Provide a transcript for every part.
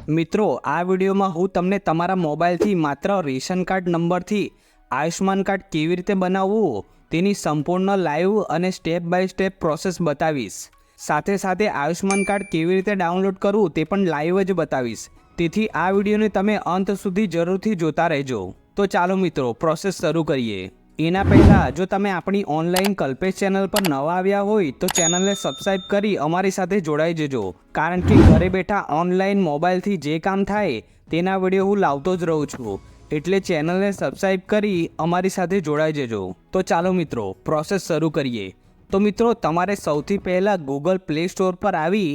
મિત્રો, આ વિડીયોમાં હું તમને તમારા મોબાઈલથી માત્ર રેશન કાર્ડ નંબરથી આયુષ્માન કાર્ડ કેવી રીતે બનાવવું તેની સંપૂર્ણ લાઈવ અને સ્ટેપ બાય સ્ટેપ પ્રોસેસ બતાવીશ. સાથે સાથે આયુષ્માન કાર્ડ કેવી રીતે ડાઉનલોડ કરવું તે પણ લાઈવ જ બતાવીશ. તેથી આ વિડીયોને તમે અંત સુધી જરૂરથી જોતા રહેજો. તો ચાલો મિત્રો, પ્રોસેસ શરૂ કરીએ. એના પહેલાં જો તમે આપણી ઓનલાઈન કલ્પેશ ચેનલ પર નવા આવ્યા હોય તો ચેનલને સબસ્ક્રાઈબ કરી અમારી સાથે જોડાઈ જજો. કારણ કે ઘરે બેઠા ઓનલાઈન મોબાઈલથી જે કામ થાય તેના વિડીયો હું લાવતો જ રહું છું. એટલે ચેનલને સબસ્ક્રાઈબ કરી અમારી સાથે જોડાઈ જજો. તો ચાલો મિત્રો, પ્રોસેસ શરૂ કરીએ. તો મિત્રો, તમારે સૌથી પહેલાં ગૂગલ પ્લે સ્ટોર પર આવી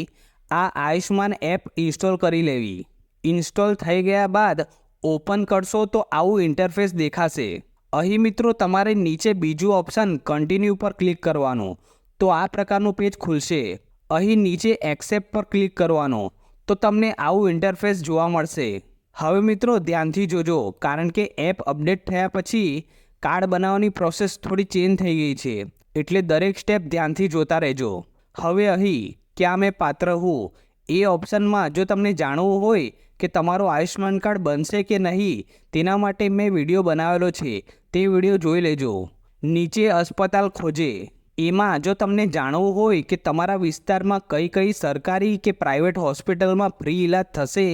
આ આયુષ્માન એપ ઇન્સ્ટોલ કરી લેવી. ઇન્સ્ટોલ થઈ ગયા બાદ ઓપન કરશો તો આવું ઇન્ટરફેસ દેખાશે. અહીં મિત્રો તમારે નીચે બીજું ઓપ્શન કન્ટિન્યુ પર ક્લિક કરવાનું, તો આ પ્રકારનું પેજ ખુલશે. અહીં નીચે એક્સેપ્ટ પર ક્લિક કરવાનું, તો તમને આવું ઇન્ટરફેસ જોવા મળશે. હવે મિત્રો ધ્યાનથી જોજો, કારણ કે એપ અપડેટ થયા પછી કાર્ડ બનાવવાની પ્રોસેસ થોડી ચેન્જ થઈ ગઈ છે. એટલે દરેક સ્ટેપ ધ્યાનથી જોતા રહેજો. હવે અહીં ક્યાં મેં પાત્ર હું એ ઓપ્શનમાં જો તમને જાણવું હોય કે તમારું આયુષ્માન કાર્ડ બનશે કે નહીં, તેના માટે મેં વિડીયો બનાવેલો છે, તે વિડીયો જોઈ લેજો. નીચે અસ્પતાલ ખોજે, એમાં જો તમને જાણવું હોય કે તમારા વિસ્તારમાં કઈ કઈ સરકારી કે પ્રાઇવેટ હોસ્પિટલમાં ફ્રી ઇલાજ થશે,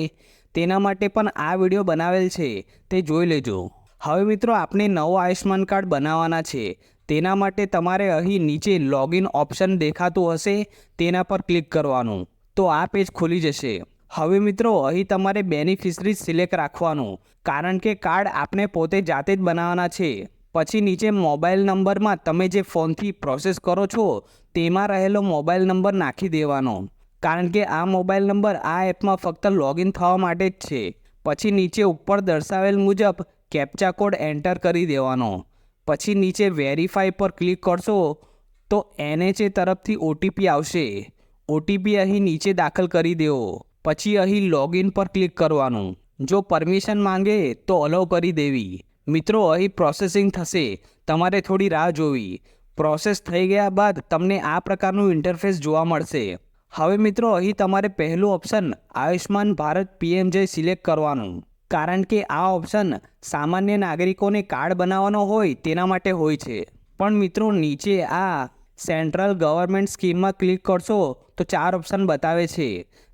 તેના માટે પણ આ વિડીયો બનાવેલ છે, તે જોઈ લેજો. હવે મિત્રો, આપણે નવું આયુષ્માન કાર્ડ બનાવવાના છે. તેના માટે તમારે અહીં નીચે લોગિન ઓપ્શન દેખાતું હશે, તેના પર ક્લિક કરવાનું, તો આ પેજ ખુલી જશે. હવે મિત્રો, અહીં તમારે બેનિફિશરી સિલેક્ટ રાખવાનું, કારણ કે કાર્ડ આપણે પોતે જાતે જ બનાવવાના છે. પછી નીચે મોબાઈલ નંબરમાં તમે જે ફોનથી પ્રોસેસ કરો છો તેમાં રહેલો મોબાઈલ નંબર નાખી દેવાનો, કારણ કે આ મોબાઈલ નંબર આ એપમાં ફક્ત લોગિન થવા માટે જ છે. પછી નીચે ઉપર દર્શાવેલ મુજબ કેપ્ચા કોડ એન્ટર કરી દેવાનો. પછી નીચે વેરીફાઈ પર ક્લિક કરશો તો NHA તરફથી OTP આવશે. OTP અહીં નીચે દાખલ કરી દેવો. પછી અહીં લોગિન પર ક્લિક કરવાનું. જો પરમિશન માંગે તો અલાઉ કરી દેવી. મિત્રો, અહીં પ્રોસેસિંગ થશે, તમારે થોડી રાહ જોવી. પ્રોસેસ થઈ ગયા બાદ તમને આ પ્રકારનું ઇન્ટરફેસ જોવા મળશે. હવે મિત્રો, અહીં તમારે પહેલું option Ayushman Bharat PMJ select કરવાનું, કારણ કે આ ઓપ્શન સામાન્ય નાગરિકોને કાર્ડ બનાવવાનો હોય તેના માટે હોય છે. પણ મિત્રો, નીચે આ સેન્ટ્રલ ગવર્મેન્ટ સ્કીમમાં ક્લિક કરશો તો 4 ઓપ્શન બતાવે છે.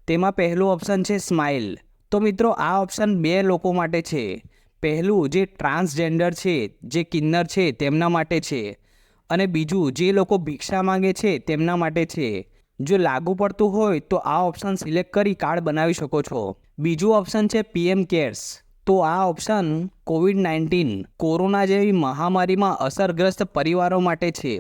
તેમાં પહેલું ઓપ્શન છે સ્માઇલ. તો મિત્રો, આ ઓપ્શન 2 લોકો માટે છે. પહેલું જે ટ્રાન્સજેન્ડર છે, જે કિન્નર છે તેમના માટે છે, અને બીજું જે લોકો ભિક્ષા માંગે છે તેમના માટે છે. જો લાગુ પડતું હોય તો આ ઓપ્શન સિલેક્ટ કરી કાર્ડ બનાવી શકો છો. બીજું ઓપ્શન છે PM કેર્સ. તો આ ઓપ્શન COVID-19 કોરોના જેવી મહામારીમાં અસરગ્રસ્ત પરિવારો માટે છે,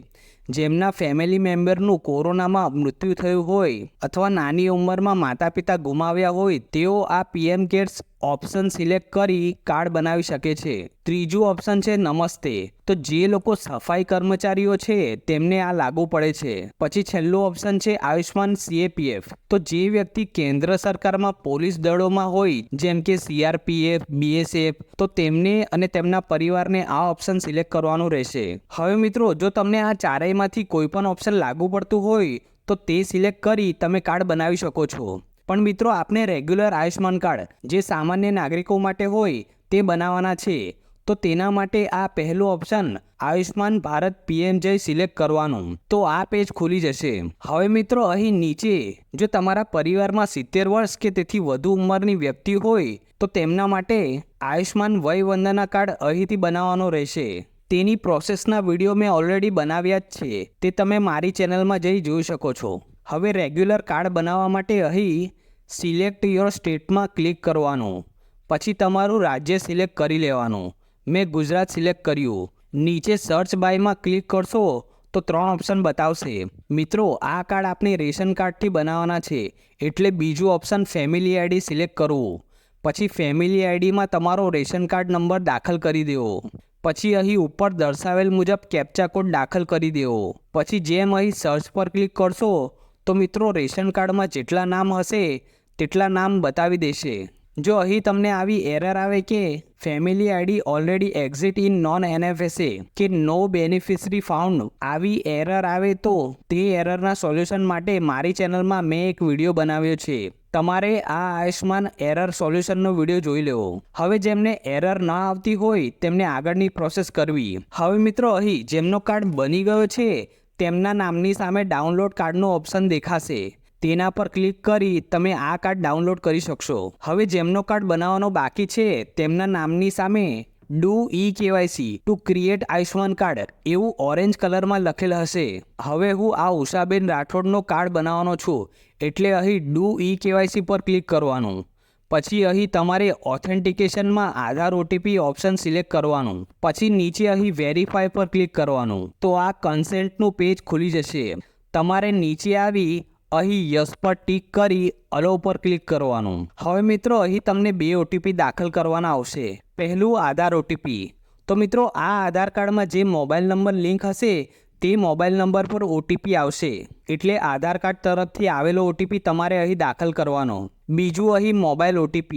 જેમના ફેમિલી મેમ્બરનું કોરોનામાં મૃત્યુ થયું હોય અથવા નાની ઉંમરમાં માતા પિતા ગુમાવ્યા હોય, તેઓ આ PM કેર્સ ઓપ્શન સિલેક્ટ કરી કાર્ડ બનાવી શકે છે. ત્રીજું ઓપ્શન છે નમસ્તે. તો જે લોકો સફાઈ કર્મચારીઓ છે તેમને આ લાગુ પડે છે. પછી છેલ્લું ઓપ્શન છે આયુષ્માન CAPF. તો જે વ્યક્તિ કેન્દ્ર સરકારમાં પોલીસ દળોમાં હોય, જેમ કે CRPF, BSF, તો તેમને અને તેમના પરિવારને આ ઓપ્શન સિલેક્ટ કરવાનું રહેશે. હવે મિત્રો, જો તમને આ ચારેયમાંથી કોઈ પણ ઓપ્શન લાગુ પડતું હોય તો તે સિલેક્ટ કરી તમે કાર્ડ બનાવી શકો છો. પણ મિત્રો, આપણે રેગ્યુલર આયુષ્માન કાર્ડ જે સામાન્ય નાગરિકો માટે હોય તે બનાવવાના છે. તો તેના માટે આ પહેલું option Ayushman Bharat PMJ select કરવાનું, તો આ પેજ ખુલી જશે. હવે મિત્રો, અહીં નીચે જો તમારા પરિવારમાં 70 વર્ષ કે તેથી વધુ ઉંમરની વ્યક્તિ હોય તો તેમના માટે આયુષ્માન વય વંદના કાર્ડ અહીંથી બનાવવાનો રહેશે. તેની પ્રોસેસના વિડીયો મેં ઓલરેડી બનાવ્યા જ છે, તે તમે મારી ચેનલમાં જઈ જોઈ શકો છો. હવે રેગ્યુલર કાર્ડ બનાવવા માટે અહીં સિલેક્ટ યોર સ્ટેટમાં ક્લિક કરવાનું. પછી તમારું રાજ્ય સિલેક્ટ કરી લેવાનું. મેં ગુજરાત સિલેક્ટ કર્યું. નીચે સર્ચ બાયમાં ક્લિક કરશો તો 3 ઓપ્શન બતાવશે. મિત્રો, આ કાર્ડ આપણે રેશન કાર્ડથી બનાવવાના છે, એટલે બીજું ઓપ્શન ફેમિલી ID સિલેક્ટ કરવું. પછી ફેમિલી IDમાં તમારો રેશન કાર્ડ નંબર દાખલ કરી દેવો. પછી અહીં ઉપર દર્શાવેલ મુજબ કેપ્ચા કોડ દાખલ કરી દેવો. પછી જેમ અહીં સર્ચ પર ક્લિક કરશો તો મિત્રો, રેશન કાર્ડમાં જેટલા નામ હશે તેટલા નામ બતાવી દેશે. જો અહીં તમને આવી એરર આવે કે family ID already exit in non NFSA કે નો બેનિફિશરી ફાઉન્ડ, આવી એરર આવે તો તે એરરના સોલ્યુશન માટે મારી ચેનલમાં મેં એક વિડીયો બનાવ્યો છે, તમારે આ આયુષ્માન એરર સોલ્યુશનનો વિડીયો જોઈ લેવો. હવે જેમને એરર ન આવતી હોય તેમને આગળની પ્રોસેસ કરવી. હવે મિત્રો અહીં જેમનો કાર્ડ બની ગયો છે તેમના નામની સામે ડાઉનલોડ કાર્ડનો ઓપ્શન દેખાશે. તેના પર ક્લિક કરી તમે આ કાર્ડ ડાઉનલોડ કરી શકશો. હવે જેમનો કાર્ડ બનાવવાનો બાકી છે તેમના નામની સામે do KYC to create Ayushman card એવું ઓરેન્જ કલરમાં લખેલ હશે. હવે હું આ ઉષાબેન રાઠોડનો કાર્ડ બનાવવાનો છું એટલે અહીં ડુ KYC પર ક્લિક કરવાનું. પછી અહીં તમારે ઓથેન્ટિકેશનમાં આધાર OTP ઓપ્શન સિલેક્ટ કરવાનું. પછી નીચે અહીં વેરીફાઈ પર ક્લિક કરવાનું. તો આ કન્સેન્ટનું પેજ ખુલી જશે. તમારે નીચે આવી અહીં યસ પર ટિક કરી અલો પર ક્લિક કરવાનું. હવે મિત્રો અહીં તમને 2 OTP દાખલ કરવાના આવશે. પહેલું આધાર OTP. તો મિત્રો આ આધાર કાર્ડમાં જે મોબાઈલ નંબર લિંક હશે તે મોબાઈલ નંબર પર OTP આવશે. એટલે આધાર કાર્ડ તરફથી આવેલો OTP તમારે અહીં દાખલ કરવાનો. બીજું અહીં મોબાઈલ OTP.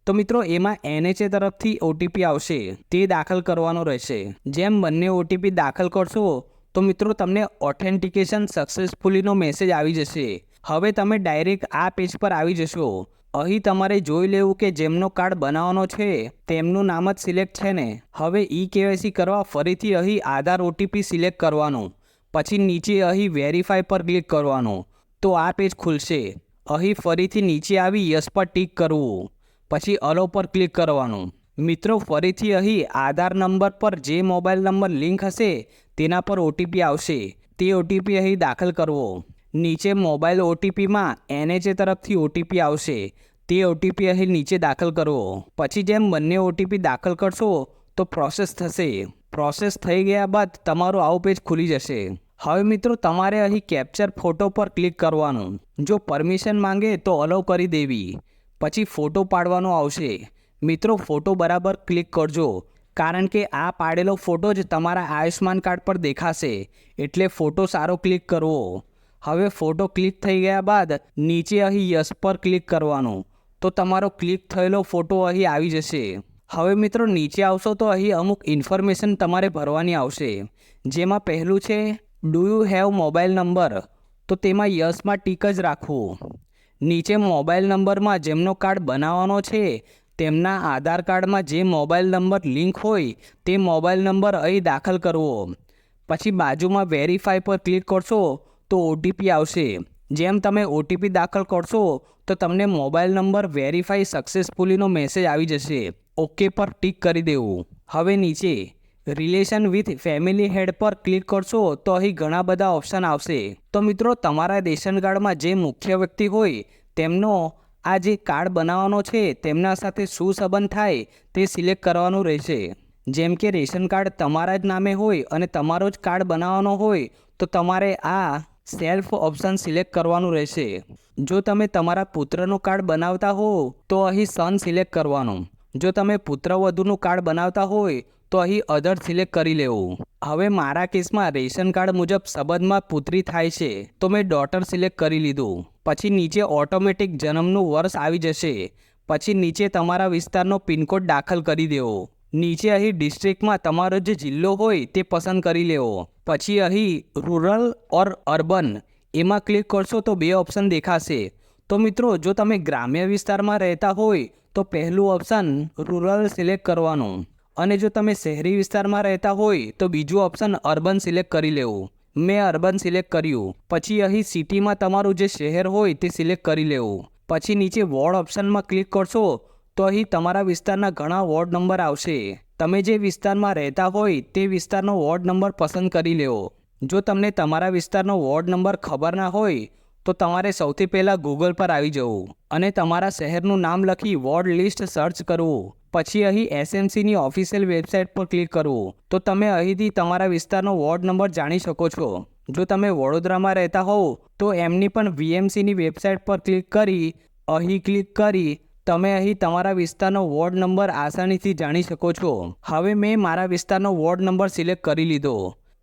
તો મિત્રો એમાં NHA તરફથી OTP આવશે તે દાખલ કરવાનો રહેશે. જેમ બંને OTP દાખલ કરશો તો મિત્રો તમને ઓથેન્ટિકેશન સક્સેસફુલીનો મેસેજ આવી જશે. હવે તમે ડાયરેક્ટ આ પેજ પર આવી જશો. અહીં તમારે જોઈ લેવું કે જેમનો કાર્ડ બનાવવાનો છે તેમનું નામ જ સિલેક્ટ છે ને. હવે KYC કરવા ફરીથી અહીં આધાર OTP સિલેક્ટ કરવાનું. પછી નીચે અહીં વેરીફાઈ પર ક્લિક કરવાનું. તો આ પેજ ખુલશે. અહીં ફરીથી નીચે આવી યસ પર ટિક કરવું. પછી અલો પર ક્લિક કરવાનું. મિત્રો ફરીથી અહીં આધાર નંબર પર જે મોબાઈલ નંબર લિંક હશે તેના પર OTP આવશે. તે OTP અહીં દાખલ કરવો. નીચે મોબાઈલ OTPમાં NHA તરફથી OTP આવશે. તે OTP અહીં નીચે દાખલ કરવો. પછી જેમ બંને OTP દાખલ કરશો તો પ્રોસેસ થશે. પ્રોસેસ થઈ ગયા બાદ તમારું આવું પેજ ખુલી જશે. હવે મિત્રો તમારે અહીં કેપ્ચર ફોટો પર ક્લિક કરવાનું. જો પરમિશન માંગે તો અલાઉ કરી દેવી. પછી ફોટો પાડવાનો આવશે. મિત્રો ફોટો બરાબર ક્લિક કરજો કારણ કે આ પાડેલો ફોટો જ તમારા આયુષ્માન કાર્ડ પર દેખાશે. એટલે ફોટો સારો ક્લિક કરવો. હવે ફોટો ક્લિક થઈ ગયા બાદ નીચે અહીં યસ પર ક્લિક કરવાનું. તો તમારો ક્લિક થયેલો ફોટો અહીં આવી જશે. હવે મિત્રો નીચે આવશો તો અહીં અમુક ઇન્ફોર્મેશન તમારે ભરવાની આવશે. જેમાં પહેલું છે do you have mobile number. તો તેમાં યસમાં ટીક જ રાખવું. નીચે મોબાઈલ નંબરમાં જેમનો કાર્ડ બનાવવાનો છે તેમના આધાર કાર્ડમાં જે મોબાઈલ નંબર લિંક હોય તે મોબાઈલ નંબર અહીં દાખલ કરવો. પછી બાજુમાં વેરીફાઈ પર ક્લિક કરશો તો OTP આવશે. જેમ તમે OTP દાખલ કરશો તો તમને મોબાઈલ નંબર વેરીફાઈ સક્સેસફુલીનો મેસેજ આવી જશે. ઓકે પર ટિક કરી દેવું. હવે નીચે રિલેશન વિથ ફેમિલી હેડ પર ક્લિક કરશો તો અહીં ઘણા બધા ઓપ્શન આવશે. તો મિત્રો તમારા રેશન કાર્ડમાં જે મુખ્ય વ્યક્તિ હોય તેમનો આ જે કાર્ડ બનાવવાનો છે તેમના સાથે શું સંબંધ થાય તે સિલેક્ટ કરવાનું રહેશે. જેમ કે રેશન કાર્ડ તમારા જ નામે હોય અને તમારો જ કાર્ડ બનાવવાનો હોય તો તમારે આ સેલ્ફ ઓપ્શન સિલેક્ટ કરવાનું રહેશે. જો તમે તમારા પુત્રનું કાર્ડ બનાવતા હો તો અહીં સન સિલેક્ટ કરવાનું. જો તમે પુત્રવધુનું કાર્ડ બનાવતા હોય તો અહીં અધર સિલેક્ટ કરી લેવું. હવે મારા કેસમાં રેશન કાર્ડ મુજબ સંબંધમાં પુત્રી થાય છે તો મેં ડોટર સિલેક્ટ કરી લીધું. પછી નીચે ઓટોમેટિક જન્મનું વર્ષ આવી જશે. પછી નીચે તમારા વિસ્તારનો પિનકોડ દાખલ કરી દેવો. નીચે અહીં ડિસ્ટ્રિક્ટમાં તમારો જે જિલ્લો હોય તે પસંદ કરી લેવો. પછી અહીં રૂરલ ઓર અર્બન એમાં ક્લિક કરશો તો 2 ઓપ્શન દેખાશે. તો મિત્રો જો તમે ગ્રામ્ય વિસ્તારમાં રહેતા હોય તો પહેલું ઓપ્શન રૂરલ સિલેક્ટ કરવાનું. અને જો તમે શહેરી વિસ્તારમાં રહેતા હોય તો બીજું ઓપ્શન અર્બન સિલેક્ટ કરી લેવું. મેં અર્બન સિલેક્ટ કર્યું. પછી અહીં સિટીમાં તમારું જે શહેર હોય તે સિલેક્ટ કરી લેવું. પછી નીચે વોર્ડ ઓપ્શનમાં ક્લિક કરશો તો અહીં તમારા વિસ્તારના ઘણા વોર્ડ નંબર આવશે. તમે જે વિસ્તારમાં રહેતા હોય તે વિસ્તારનો વોર્ડ નંબર પસંદ કરી લેવો. જો તમને તમારા વિસ્તારનો વોર્ડ નંબર ખબર ના હોય તો તમારે સૌથી પહેલાં ગૂગલ પર આવી જવું અને તમારા શહેરનું નામ લખી વોર્ડ લિસ્ટ સર્ચ કરવું. પછી અહીં SMCની ઓફિશિયલ વેબસાઇટ પર ક્લિક કરવું. તો તમે અહીંથી તમારા વિસ્તારનો વોર્ડ નંબર જાણી શકો છો. જો તમે વડોદરામાં રહેતા હોવ તો એમની પણ VMCની વેબસાઇટ પર ક્લિક કરી અહીં ક્લિક કરી તમે અહીં તમારા વિસ્તારનો વોર્ડ નંબર આસાનીથી જાણી શકો છો. હવે મેં મારા વિસ્તારનો વોર્ડ નંબર સિલેક્ટ કરી લીધો.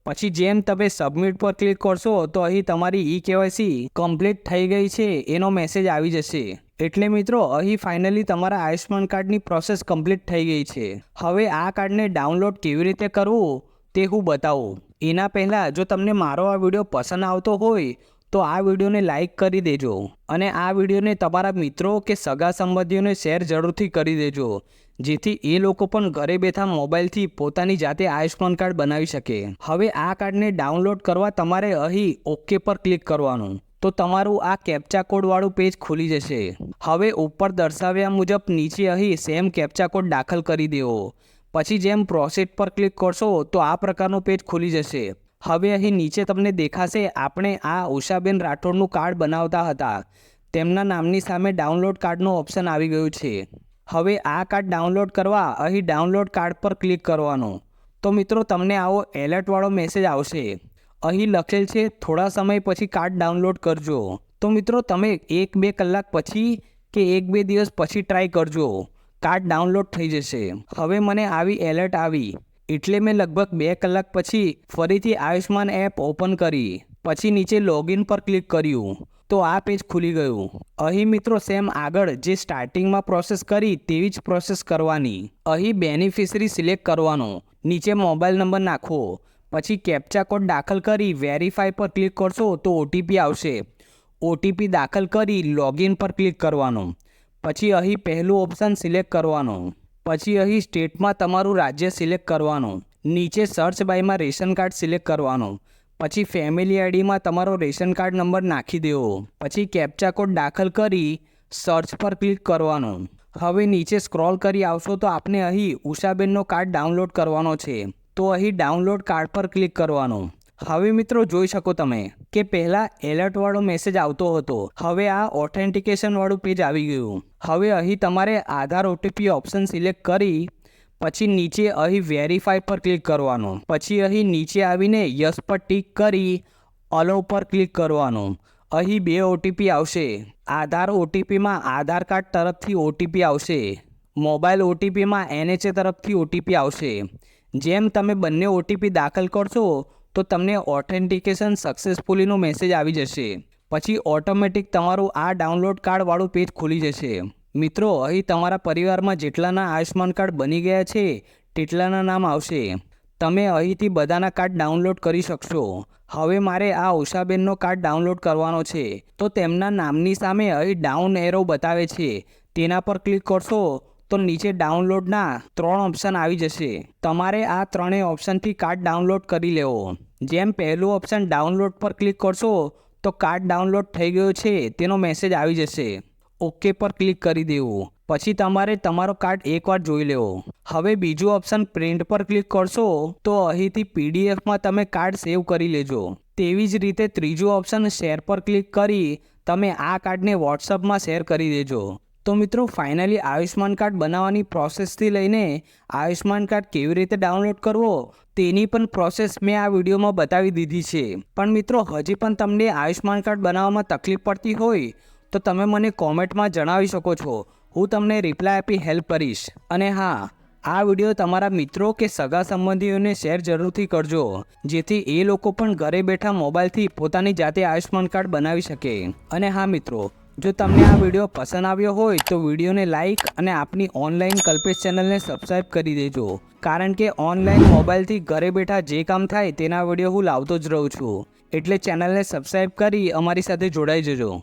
પછી જેમ તમે સબમિટ પર ક્લિક કરશો તો અહીં તમારી KYC કમ્પ્લીટ થઈ ગઈ છે એનો મેસેજ આવી જશે. એટલે મિત્રો અહીં ફાઇનલી તમારા આયુષ્માન કાર્ડની પ્રોસેસ કમ્પ્લીટ થઈ ગઈ છે. હવે આ કાર્ડને ડાઉનલોડ કેવી રીતે કરવું તે હું બતાવું. એના પહેલાં જો તમને મારો આ વિડીયો પસંદ આવતો હોય તો આ વિડીયોને લાઈક કરી દેજો અને આ વિડીયોને તમારા મિત્રો કે સગા સંબંધીઓને શેર જરૂરથી કરી દેજો, જેથી એ લોકો પણ ઘરે બેઠા મોબાઈલથી પોતાની જાતે આયુષ્માન કાર્ડ બનાવી શકે. હવે આ કાર્ડને ડાઉનલોડ કરવા તમારે અહીં ઓકે પર ક્લિક કરવાનું. તો તમારું આ કેપ્ચા કોડવાળું પેજ ખુલી જશે. હવે ઉપર દર્શાવ્યા મુજબ નીચે અહીં સેમ કેપ્ચા કોડ દાખલ કરી દેવો. પછી જેમ પ્રોસીડ પર ક્લિક કરશો તો આ પ્રકારનું પેજ ખુલી જશે. હવે અહીં નીચે તમને દેખાશે આપણે આ ઉષાબેન રાઠોડનું કાર્ડ બનાવતા હતા, તેમના નામની સામે ડાઉનલોડ કાર્ડનું ઓપ્શન આવી ગયું છે. હવે આ કાર્ડ ડાઉનલોડ કરવા અહીં ડાઉનલોડ કાર્ડ પર ક્લિક કરવાનું. તો મિત્રો તમને આવો એલર્ટવાળો મેસેજ આવશે. અહીં લખેલ છે થોડા સમય પછી કાર્ડ ડાઉનલોડ કરજો. તો મિત્રો તમે 1-2 કલાક પછી કે 1-2 દિવસ પછી ટ્રાય કરજો, કાર્ડ ડાઉનલોડ થઈ જશે. હવે મને આવી એલર્ટ આવી એટલે મેં લગભગ 2 કલાક પછી ફરીથી આયુષ્માન એપ ઓપન કરી, પછી નીચે લોગિન પર ક્લિક કર્યું તો આ પેજ ખુલી ગયું. અહીં મિત્રો સેમ આગળ જે સ્ટાર્ટિંગમાં પ્રોસેસ કરી તેવી જ પ્રોસેસ કરવાની. અહીં બેનિફિશરી સિલેક્ટ કરવાનો, નીચે મોબાઈલ નંબર નાખો, પછી કેપ્ચા કોડ દાખલ કરી વેરીફાઈ પર ક્લિક કરશો તો ઓટીપી આવશે. ઓટીપી દાખલ કરી લોગિન પર ક્લિક કરવાનું. પછી અહીં પહેલું ઓપ્શન સિલેક્ટ કરવાનું. પછી અહીં સ્ટેટમાં તમારું રાજ્ય સિલેક્ટ કરવાનું. નીચે સર્ચ બાયમાં રેશન કાર્ડ સિલેક્ટ કરવાનું. પછી ફેમિલી આઈડીમાં તમારો રેશન કાર્ડ નંબર નાખી દેવો. પછી કેપ્ચા કોડ દાખલ કરી સર્ચ પર ક્લિક કરવાનું. હવે નીચે સ્ક્રોલ કરી આવશો તો આપને અહીં ઉષાબેનનો કાર્ડ ડાઉનલોડ કરવાનો છે, તો અહીં ડાઉનલોડ કાર્ડ પર ક્લિક કરવાનું. હવે મિત્રો જોઈ શકો તમે કે પહેલાં એલર્ટવાળો મેસેજ આવતો હતો, હવે આ ઓથેન્ટિકેશનવાળું પેજ આવી ગયું. હવે અહીં તમારે આધાર ઓટીપી ઓપ્શન સિલેક્ટ કરી પછી નીચે અહીં વેરીફાઈ પર ક્લિક કરવાનું. પછી અહીં નીચે આવીને યસ પર ટિક કરી અલો પર ક્લિક કરવાનું. અહીં 2 ઓટીપી આવશે. આધાર ઓટીપીમાં આધાર કાર્ડ તરફથી ઓટીપી આવશે, મોબાઈલ ઓટીપીમાં NHA તરફથી ઓટીપી આવશે. જેમ તમે બંને ઓટીપી દાખલ કરશો તો તમને ઓથેન્ટિકેશન સક્સેસફુલીનો મેસેજ આવી જશે. પછી ઓટોમેટિક તમારું આ ડાઉનલોડ કાર્ડવાળું પેજ ખુલી જશે. મિત્રો અહીં તમારા પરિવારમાં જેટલાના આયુષ્માન કાર્ડ બની ગયા છે તેટલાના નામ આવશે. તમે અહીંથી બધાના કાર્ડ ડાઉનલોડ કરી શકશો. હવે મારે આ ઉષાબેનનો કાર્ડ ડાઉનલોડ કરવાનો છે, તો તેમના નામની સામે અહીં ડાઉન એરો બતાવે છે, તેના પર ક્લિક કરશો તો નીચે ડાઉનલોડના 3 ઓપ્શન આવી જશે. તમારે આ 3 ઓપ્શનથી કાર્ડ ડાઉનલોડ કરી લેવો. જેમ પહેલું ઓપ્શન ડાઉનલોડ પર ક્લિક કરશો તો કાર્ડ ડાઉનલોડ થઈ ગયો છે તેનો મેસેજ આવી જશે. ઓકે પર ક્લિક કરી દેવું. પછી તમારે તમારો કાર્ડ એકવાર જોઈ લેવો. હવે બીજું ઓપ્શન પ્રિન્ટ પર ક્લિક કરશો તો અહીંથી પીડીએફમાં તમે કાર્ડ સેવ કરી લેજો. તેવી જ રીતે ત્રીજું ઓપ્શન શેર પર ક્લિક કરી તમે આ કાર્ડને વોટ્સઅપમાં શેર કરી દેજો. તો મિત્રો ફાઇનલી આયુષ્માન કાર્ડ બનાવવાની પ્રોસેસથી લઈને આયુષ્માન કાર્ડ કેવી રીતે ડાઉનલોડ કરવો તેની પણ પ્રોસેસ મેં આ વિડીયોમાં બતાવી દીધી છે. પણ મિત્રો હજી પણ તમને આયુષ્માન કાર્ડ બનાવવામાં તકલીફ પડતી હોય તો તમે મને કોમેન્ટમાં જણાવી શકો છો, હું તમને રિપ્લાય આપી હેલ્પ કરીશ. અને હા, આ વિડીયો તમારા મિત્રો કે સગા સંબંધીઓને શેર જરૂરથી કરજો, જેથી એ લોકો પણ ઘરે બેઠા મોબાઈલથી પોતાની જાતે આયુષ્માન કાર્ડ બનાવી શકે. અને હા મિત્રો, જો તમને આ વિડીયો પસંદ આવ્યો હોય તો વિડીયોને લાઇક અને આપની ઓનલાઈન કલ્પેશ ચેનલને સબસ્ક્રાઈબ કરી દેજો, કારણ કે ઓનલાઈન મોબાઈલથી ઘરે બેઠા જે કામ થાય તેના વિડીયો હું લાવતો જ રહું છું. એટલે ચેનલને સબસ્ક્રાઈબ કરી અમારી સાથે જોડાઈ જજો.